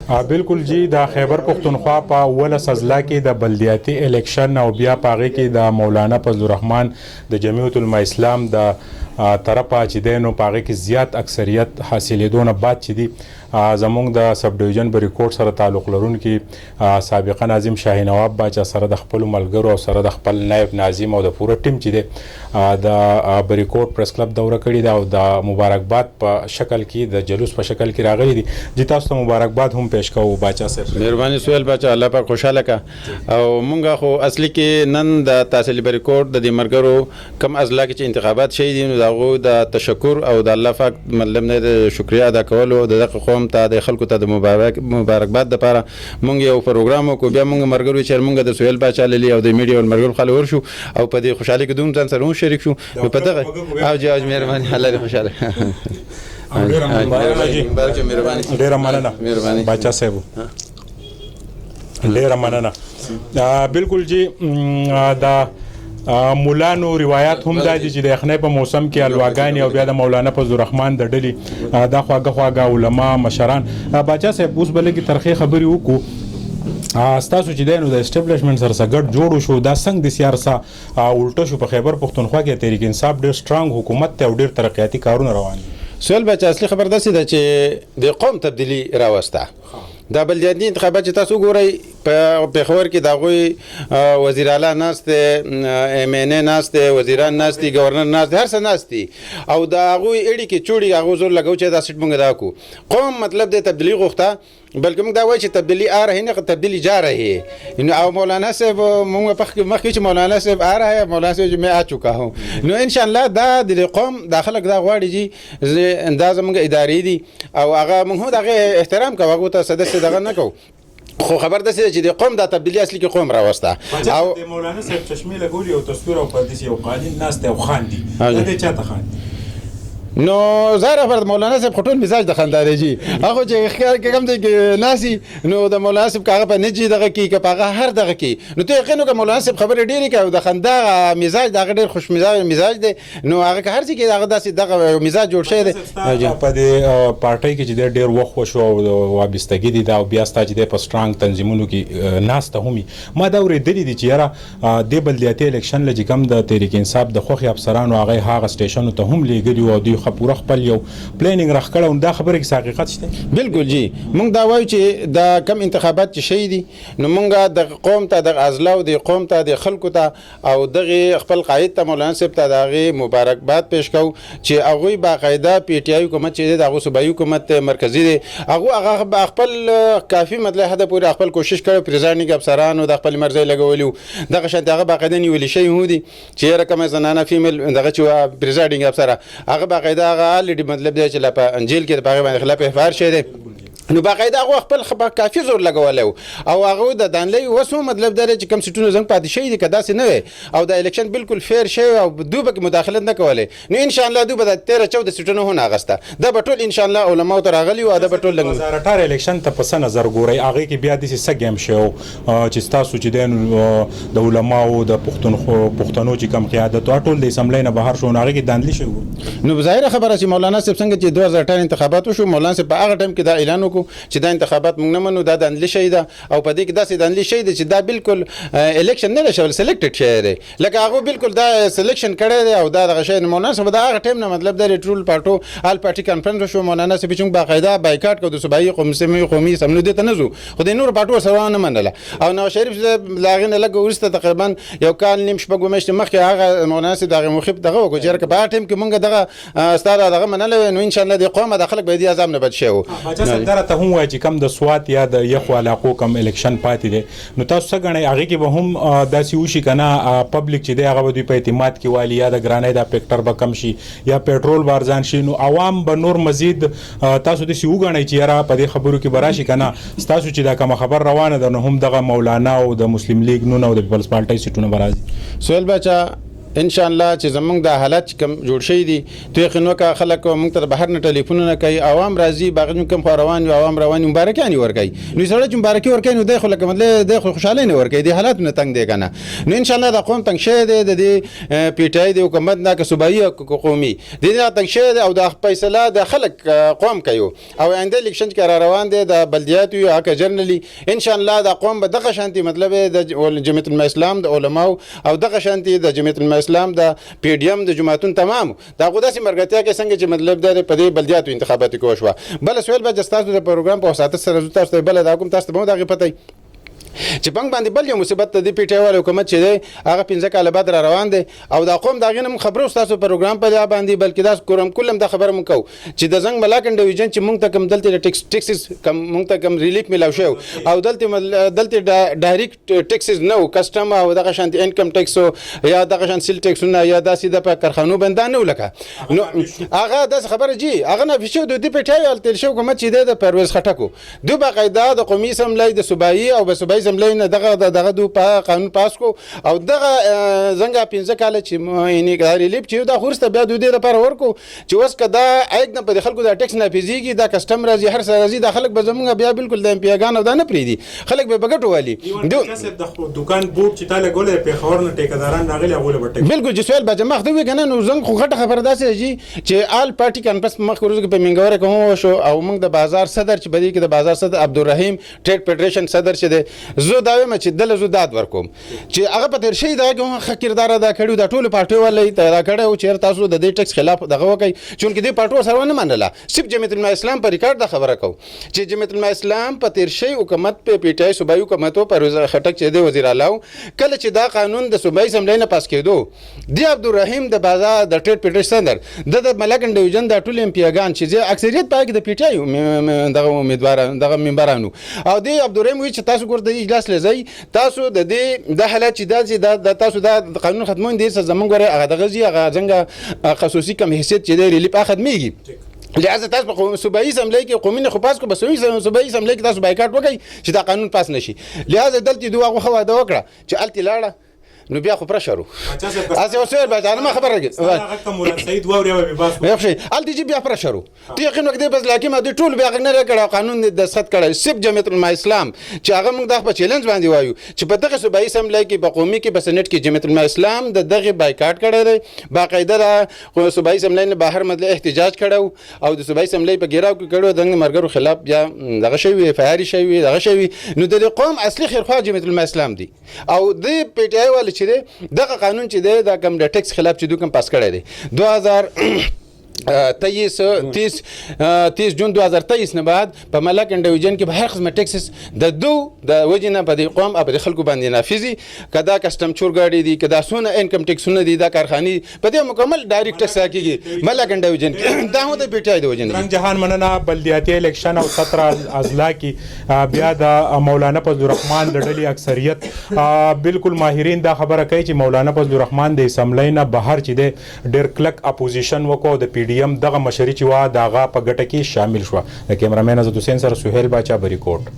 بالکل جی د خیبر پختونخوا په 18 اضلاع کې د بلدیاتي الیکشن او بیا په هغې کې د مولانا فضل الرحمن د جمعیت العلماء اسلام د طرفه چې دی نو په هغې کې زیات اکثریت حاصلېدو نه بعد چې دی زمونږ د سب ډیویژن بریکوټ سره تعلق لرونکي سابقه ناظم شاهي نواب باچا سره د خپلو ملګرو او سره د خپل نایب ناظم او د پوره ټیم چې دی د بریکوټ پریس کلب دوره کړې ده او د مبارکباد په شکل کې د جلوس په شکل کې راغلي دي جی تاسو ته مبارکباد هم پیش کوو باچا صاحب. مهرباني سهیل باچا الله پاک خوشحاله کا او مونږ خو اصلي کې نن د تحصیل بریکوټ د دې مرګرو کم اضلاع کې چې انتخابات شوي دي نو د هغوی د تشکر او د الله پاک مطلب نه د شکریا ادا کولو د دغه قوم ته د خلکو ته د مبارکباد دپاره مونږ یو پروګرام وکړو بیا مونږ مرګرو چې مونږ د سهیل باچا للی او د میډیا مرګرو خلک ورشو او په دې خوشحالي کې دوم ځان سره هم شریک شو نو په دغه او جی مهرباني الله دې خوشحاله ډېره مننه باچا صاحب ډېره مننه. بالکل جی د مولانو روایت هم دا دي چې د یخنۍ په موسم کې الواګانې او بیا د مولانا فضل الرحمن د ډلې دا خواږه علما مشران. باچا صاحب اوس به لږې ترخې خبرې وکړو ستاسو چې دی نو د اسټبلیشمنټ سره ګډ جوړ شو دا څنګه د سیارسه الټه شو په خیبر پښتونخوا کې تحریک انصاف ډېر سټرانګ حکومت ته او ډېر ترقیاتي کارونه روان دي. سهیل باچا اصلي خبر داسې ده چې د قوم تبدیلي راوسته دا بلدیاتي انتخابات چې تاسو ګورئ په پېښور کې د هغوی وزیر اعلی ناست دی ایم این اے ناست دی وزیران ناست دي ګورنر ناست دی هر څه ناست دي او د هغوی اړیکې چوړي هغوی زور لګو چې دا سیټ مونږ ادا کړو. قوم مطلب د تبدیلي غوښته بلکې موږ دا وایو چې تبدیلی آ رہی نه تبدیلی جا رہی ہے نو او مولانا صاحب موږ مخکې چې مولانا صاحب آ رہا ہے مولانا صاحب جو میں آ چکا ہوں نو ان شاء الله دا د قوم دا خلک دا غواړي چې دا زموږ ادارې دي او هغه موږ هم دغه احترام کوو هغو ته سدسې دغه نه کوو خو خبر ده چې د قوم د تبدیلی اصلي کې قوم راوسته او د مولانا صاحب چشمې لګولي او تصویر او پردیس یو قالین ناست او خاندي دا د چاته خاندي نو ظاهره پر مولانا صاحب خټول مزاج د خنداري جی هغه چې خیال کې کم دی ناسي نو د مولانا صاحب کاغه په نجی دغه کې کپاغه هر دغه کې نو ته یقینو ک مولانا صاحب خبره ډیره کوي د خندا مزاج دغه ډیر خوش مزاج دی نو هغه هر څه کې دغه داسې دغه مزاج جوړ شوی دی په دې پارټي کې چې ډیر وخت وشو او وابستګي دي دا بیا ستاسو د په سټرانګ تنظیمونو کې ناسته همي ما دا ورېدلې دي چې یاره د بلدیاتي الیکشن لږ کم د تحریک انصاف د خوخي افسرانو هغه سټیشن ته هم لګي او دوی پوره خپل یو پلانینګ راخکړه دا خبره کې حقیقت شته. بالکل جی موږ دا وایو چې دا کم انتخابات چې شي دي نو موږ د قوم ته د اضلاع او د قوم ته د خلکو ته او دغه خپل قائد ته مولانا صاحب ته دغه مبارکباد پیش کوو چې هغوی باقاعده پی ټی آی حکومت چې دغه صوبایي حکومت مرکزی دی هغه خپل کافي مطلب حد پورې خپل کوشش کړی پریزایډینګ افسرانو د خپل مرزي لګولیو دغه شان دغه باقاعده نیول شي هو دي چې رقم زنانه فیمیل دغه چې پریزایډینګ افسر هغه باقاعده الریډي مطلب دی چې لا په انجیل کې د هغې باندې خلاف احفار شوی دی نو باقاعده هغه خپل کافي زور لګولی او هغه د دانلۍ اوس هم مطلب دا دی چې کوم سیټونه زنګ پاتې شوي دي که داسې نه وی او د الیکشن بالکل فیر شوی او دوی پکې مداخلت نه کولی نو انشاءالله دوی به د 13-14 سیټونه هم اخیسته دا به ټول انشاءالله علماو ته راغلي او دا به ټول 2018 الیکشن ته په څه نظر ګورئ هغې کې بیا داسې څه ګیم شوی چې ستاسو چې دی د علماو د پښتنو چې کم قیادت ټول د اسمبلۍ نه بهر شو نو هغې کې دانلي شوي نو ظاهره خبره چې مولانا صاحب څنګه چې 2018 انتخابات وشو مولانا صاحب په هغه ټایم کې دا اعلان وکړو چې دا انتخابات موږ نه منو دا دانلي شوی ده او په دې کې داسې دانلي شوی ده چې دا بالکل الیکشن نه دی شوی سلیکټډ شوی دی لکه هغه بالکل دا سلیکشن کړی دی او دا دغه شی مولانا صاحب د هغه ټایم نه مطلب دا ټول پارټو آل پارټي کانفرنس شو مولانا صاحب چې باقاعده بایکاټ کړو د صوبایي قومي سمنو دې ته نه ځو خو د نور پارټو سره نه منله او نواز شریف لاغې نه لږ وروسته تقریبا یو کال نیم شپږ میاشتې مخکې هغه مولانا صاحب دغه مخیب دغه وکړو چې په هغه ټایم کې موږ دغه ستاره دغه منله نو ان شاء الله د قوم د خلک به دې عذاب نه بچ شي باچا صاحب دا ته هم وایي چې کم د سوات یا د یخو علاقو کم الیکشن پاتې دی نو تاسو څه ګڼئ هغې کې به هم داسې وشي که نه پبلک چې دی هغه به دوی په اعتماد کې والي یا د ګرانۍ دا فیکټر به کم شي یا پیټرول به ارزان شي نو عوام به نور مزید تاسو داسې وګڼئ چې یاره په دې خبرو کې به راشي که نه ستاسو چې دا کومه خبر روانه ده نو هم دغه مولانا او د مسلم لیګ نون او د پیپلز پارټۍ سیټونه به راځي. سهیل باچا ان شاء الله چې زمونږ د حالات کم جوړ شي دي تو یقین وکړه خلک مونږ ته بهر نه ټلیفونونه کوي عوام راځي باغ کم خو روان وي عوام روان مبارکي نه ورکوي نو سره چې مبارکي ورکوي نو د خو لکه مطلب د خوشاله نه ورکوي د حالات نه تنگ دی کنه نو ان شاء الله د قوم تنگ شي دی د پی ټ آی د حکومت نه صوبایي قومي د دې تنگ شي او د فیصله د خلک قوم کوي او آینده الیکشن کې را روان دي د بلدیات یو هک جرنلی ان شاء الله د قوم به دغه شانتي مطلب د جمعیت الاسلام د علماء او دغه شانتي د جمعیت الاسلام د پی ډی ام د جماعتون تمام دا غو داسې مرګتیا کې څنګه چې مطلب د په دې بلدیاتو انتخابات کې وشوه بل سوال به جستاسو د پروګرام په وساتت سره تاسو بل دا کوم تاسو به دا غي چې بنګ باندې بل یو مصیبت د پی ټ آی والو حکومت چې دی هغه 15 کاله بعد را روان دي او دا قوم دا غنم خبرو تاسو پروګرام په باندې بلکې دا کوم کلم دا خبره مونږ کو چې د زنګ ملاکن ډیویژن چې مونږ ته کم دلته ټیکسز کم مونږ ته کم ریلیف ملاو شو او دلته ډایرکټ ټیکسز نو کسٹم او دغه شانت انکم ټیکس یا دغه شانت سیل ټیکسونه یا داسې د په کارخانو باندې نه ولکه نو هغه د خبره جی هغه نه فشو د پی ټ آی تل شو حکومت چې د پرویز خټکو دوه باقاعده د قومي سملای د صوبایي او د صوبایي سملای نه دغه دو په قانون پاس کو او دغه زنګه 15 کال چې یعنی ریلیف چې دا خورسته بیا د دې لپاره ورکو چې وس کدا ایک نه په خلکو د ټیکس نه پیږي دا کسٹم راځي هر سره راځي د خلک به زمونږ بیا بالکل د پیغان او دا نه پریدي خلک به بغټو والی د دکان بوت چې تاله ګوله په خور نه ټیکداران راغلي غوله بټک بالکل چې سوال به جمع خدوي کنه نو زنګ خو غټه خبر داسې جی چې آل پارټي کانفرنس مخ ورځ په منګوره کوم شو او موږ د بازار صدر چې بدی کې د بازار صدر عبدالرحیم ټریډ فدریشن صدر چې دی زه دا وایم چې دل زه داد ورکوم چې هغه په تیر شي دا کوم کردار ادا کړو د ټولو پارټي ولې دا کړو چې تاسو د دې ټیکس خلاف دغه وکي چې د پارټو سره نه منله صرف جمعیت الاسلام پر ریکارډ د خبره کو چې جمعیت الاسلام په تیر شي حکومت په پی ټ آی صوبایي حکومت پر خټک چې دی وزیر اعلی کله چې دا قانون د صوبایي سملای نه پاس کېدو دی عبدالرحیم د بازار د ټریډ فدریشن صدر د ملکن ډیویژن د ټول امپیاګان چې اکثریت پای کې د پی ټ آی دغه امیدواران دغه منبرانو او دی عبدالرحیم وی چې تاسو ګور د اجلاس لځي تاسو د دې د حالت چې د تاسو د قانون ختمون دي زمونږ غره هغه دغه زی هغه څنګه خصوصي کم حیثیت چې د ریلیف اخدمیږي لہذا تاسو په صوبایي اسمبلی کې قومي نه خپاس کو بسوي صوبایي اسمبلی کې تاسو بایکاټ وکړي چې دا قانون پاس نشي لہذا دلته دوه خو دا وکړه چې التی لاړه نو بیا خو پرشرو اسه اوسه به ځان ما خبر راګي هغه کوم مولا سید ووري او بس یو شي التی جی بیا پرشرو ته یقین وکړي بس لکه ما د ټول بیا نه راکړه قانون د دستخط کړه سب جمعیت الاسلام چې هغه موږ د په چیلنج باندې وایو چې په دغه صوبایي اسمبلی کې په قومي کې په سنټ کې جمعیت الاسلام د دغه بایکاټ کړی دی باقاعده صوبایي اسمبلی نه بهر مطلب احتجاج کړو او د صوبایي اسمبلی په ګیراو کې کړو د مرګرو خلاف بیا دغه شی فهاري شی دغه شی نو د قوم اصلي خیرخوا جمعیت الاسلام دی او د پی ټ آی ول چې دغه قانون چې دی د کم د ټیکس خلاف چې دوی کوم پاس کړی دی 30 جون 2023 نه بعد په ملکن ډیویژن کې به هر قسمه ټیکسز د وجنه په دې قوم او د خلکو باندې نافذي کدا کسٹم چورګاډي دي کدا سونه انکم ټیکسونه دي دا کارخاني په دې مکمل ډایرکټ ټیکس کیږي ملکن ډیویژن کې دا هو د پی ټ آی د وجنه رنګ جهان مننه بلدیاتي الیکشن او 17 اضلاع کې بیا د مولانا فضل الرحمن د ډلې اکثریت بالکل ماهرین دا خبره کوي چې مولانا فضل الرحمن د اسمبلی نه بهر چې د ډیر کلک اپوزیشن وکړو د پی ډی ایم دغه مشري چې وا دغه په ګټه کې شامل شو د کیمرامین عزت حسین سره سہیل باچا بری کوټ